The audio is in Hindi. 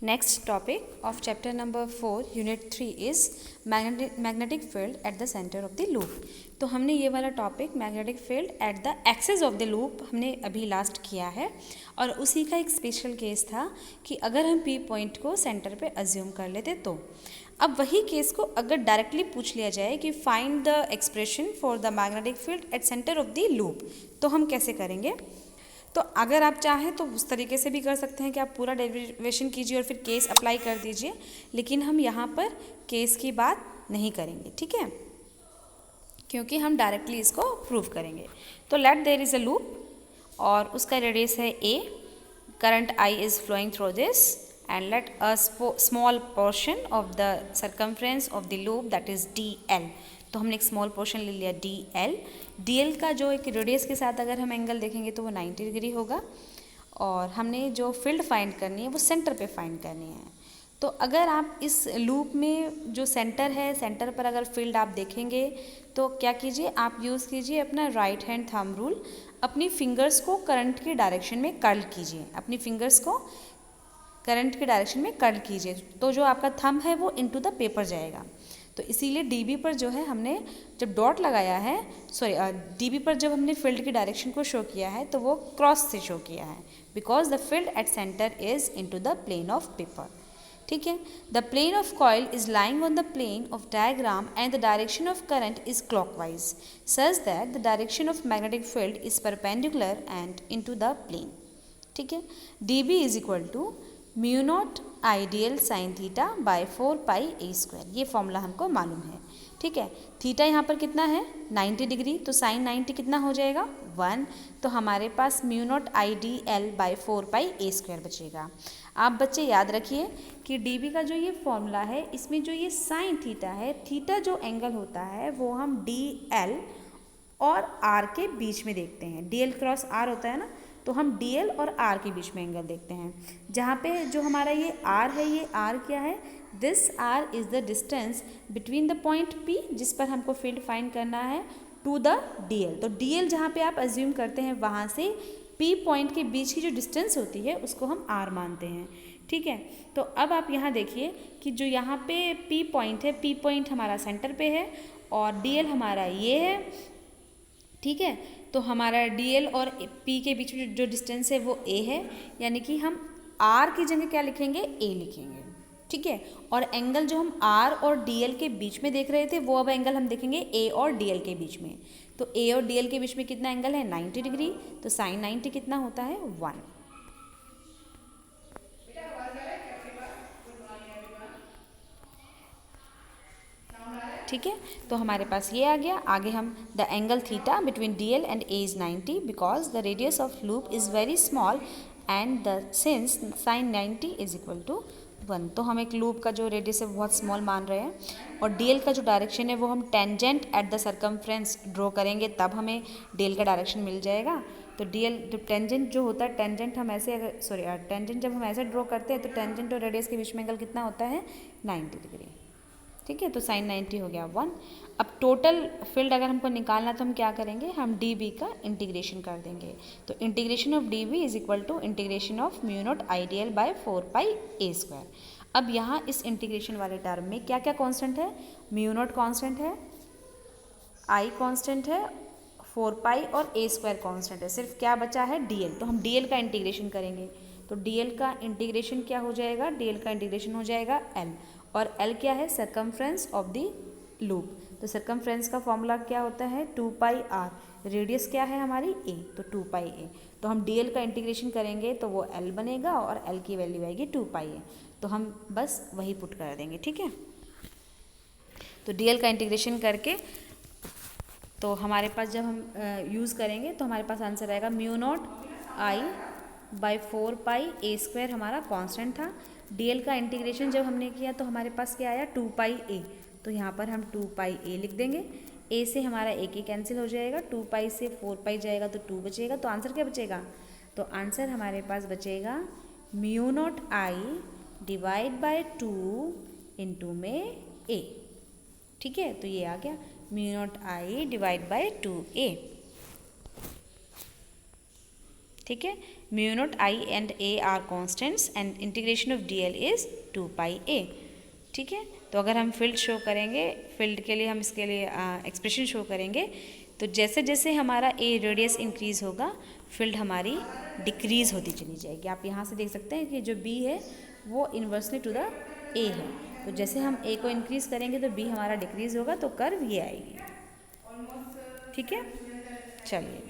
Next topic of chapter number 4 unit 3 is magnetic field at the center of the loop. तो हमने ये वाला topic magnetic field at the axis of the loop हमने अभी लास्ट किया है और उसी का एक स्पेशल केस था कि अगर हम पी पॉइंट को सेंटर पे अज्यूम कर लेते तो अब वही केस को अगर डायरेक्टली पूछ लिया जाए कि find the expression for the magnetic field at centre of the loop तो हम कैसे करेंगे। तो अगर आप चाहें तो उस तरीके से भी कर सकते हैं कि आप पूरा डेरिवेशन कीजिए और फिर केस अप्लाई कर दीजिए, लेकिन हम यहाँ पर केस की बात नहीं करेंगे, ठीक है, क्योंकि हम डायरेक्टली इसको प्रूव करेंगे। तो let there is a loop और उसका रेडियस है a, current I is flowing through this and let a small portion of the circumference of the loop that is d l. तो हमने एक स्मॉल पोर्शन ले लिया डी एल। डी एल का जो एक रेडियस के साथ अगर हम एंगल देखेंगे तो वो 90 डिग्री होगा और हमने जो फील्ड फाइंड करनी है वो सेंटर पे फाइंड करनी है। तो अगर आप इस लूप में जो सेंटर है, सेंटर पर अगर फील्ड आप देखेंगे तो क्या कीजिए, आप यूज़ कीजिए अपना राइट हैंड थंब रूल, अपनी फिंगर्स को करंट की डायरेक्शन में कर्ल कीजिए, अपनी फिंगर्स को करंट की डायरेक्शन में कर्ल कीजिए, तो जो आपका थंब है वो इनटू द पेपर जाएगा। तो इसीलिए डीबी पर जो है हमने जब डॉट लगाया है, डीबी पर जब हमने फील्ड की डायरेक्शन को शो किया है तो वो क्रॉस से शो किया है, because the field at centre is into the plane of paper, ठीक है। The plane of coil is lying on the plane of diagram and the direction of current is clockwise such that the direction of magnetic field is perpendicular and into the plane, ठीक है। DB is equal to mu naught I dl sine theta by 4 pi a square, ये फॉर्मूला हमको मालूम है, ठीक है। थीटा यहाँ पर कितना है 90 डिग्री, तो साइन 90 कितना हो जाएगा 1, तो हमारे पास mu naught I d l by 4 pi a square बचेगा। आप बच्चे याद रखिए कि डीबी का जो ये फॉर्मूला है इसमें जो ये साइन थीटा है, थीटा जो एंगल होता है वो हम डी एल और आर के बीच में देखते हैं, डी एल क्रॉस आर होता है ना, तो हम डी एल और आर के बीच में एंगल देखते हैं। जहाँ पे जो हमारा ये आर है, ये आर क्या है, this R is the distance between the point P जिस पर हमको फील्ड फाइंड करना है टू द डी एल। तो डी एल जहाँ पे आप अज्यूम करते हैं वहाँ से पी पॉइंट के बीच की जो डिस्टेंस होती है उसको हम आर मानते हैं, ठीक है। तो अब आप यहाँ देखिए कि जो यहाँ पे पी पॉइंट है, पी पॉइंट हमारा सेंटर पे है और डी एल हमारा ये है, ठीक है। तो हमारा डी एल और पी के बीच में जो डिस्टेंस है वो ए है, यानी कि हम आर की जगह क्या लिखेंगे, ए लिखेंगे, ठीक है। और एंगल जो हम आर और डी एल के बीच में देख रहे थे वो अब एंगल हम देखेंगे ए और डी एल के बीच में। तो ए और डी एल के बीच में कितना एंगल है 90 डिग्री, तो साइन 90 कितना होता है 1, ठीक है। तो हमारे पास ये आ गया। आगे हम the angle theta between d l and a is 90 because the radius of loop is very small and the since sine 90 is equal to 1। तो हम एक लूप का जो रेडियस है बहुत स्मॉल मान रहे हैं और डी एल का जो डायरेक्शन है वो हम tangent at the circumference draw करेंगे तब हमें डी एल का डायरेक्शन मिल जाएगा। तो डी एल जो टेंजेंट जो होता है, टेंजेंट हम ऐसे अगर टेंजेंट जब हम ऐसे ड्रॉ करते हैं तो टेंजेंट और रेडियस के बीच में एंगल कितना होता है 90 डिग्री, ठीक है। तो साइन 90 हो गया 1। अब टोटल फील्ड अगर हमको निकालना तो हम क्या करेंगे, हम डी बी का इंटीग्रेशन कर देंगे। तो integration of d B is equal to integration of mu naught I d l by 4 pi a square. अब यहाँ इस इंटीग्रेशन वाले टर्म में क्या क्या कांस्टेंट है, म्यू नॉट कांस्टेंट है, आई कांस्टेंट है, 4 पाई और ए स्क्वायर कांस्टेंट है, सिर्फ क्या बचा है डी एल। तो हम डी एल का इंटीग्रेशन करेंगे, तो डी एल का इंटीग्रेशन क्या हो जाएगा, डी एल का इंटीग्रेशन हो जाएगा एल, और एल क्या है सर्कमफ्रेंस ऑफ द लूप। तो सर्कमफ्रेंस का फॉर्मूला क्या होता है 2 पाई आर, रेडियस क्या है हमारी ए, तो 2 पाई ए। तो हम डी एल का इंटीग्रेशन करेंगे तो वो एल बनेगा और एल की वैल्यू आएगी 2 पाई ए, तो हम बस वही पुट कर देंगे, ठीक है। तो डी एल का इंटीग्रेशन करके तो हमारे पास जब हम यूज़ करेंगे तो हमारे पास आंसर आएगा mu naught I by 4 pi a square हमारा कांस्टेंट था। डी एल का इंटीग्रेशन जब हमने किया तो हमारे पास क्या आया 2 पाई ए, तो यहाँ पर हम 2 पाई ए लिख देंगे। ए से हमारा एक ही कैंसिल हो जाएगा, 2 पाई से 4 पाई जाएगा तो 2 बचेगा। तो आंसर क्या बचेगा, तो आंसर हमारे पास बचेगा mu naught I divide by 2 into में ए, ठीक है। तो ये आ गया mu naught I divide by 2 ए, ठीक है। Mu naught I and A R constants and integration of D L is 2 पाई ए। ठीक है, तो अगर हम फील्ड शो करेंगे, फील्ड के लिए हम इसके लिए एक्सप्रेशन शो करेंगे, तो जैसे जैसे हमारा ए रेडियस इंक्रीज़ होगा फील्ड हमारी डिक्रीज़ होती चली जाएगी। आप यहाँ से देख सकते हैं कि जो बी है वो इन्वर्सली टू द ए है, तो जैसे हम ए को इंक्रीज़ करेंगे तो बी हमारा डिक्रीज़ होगा, तो कर्व ये आएगी। ठीक है, चलिए।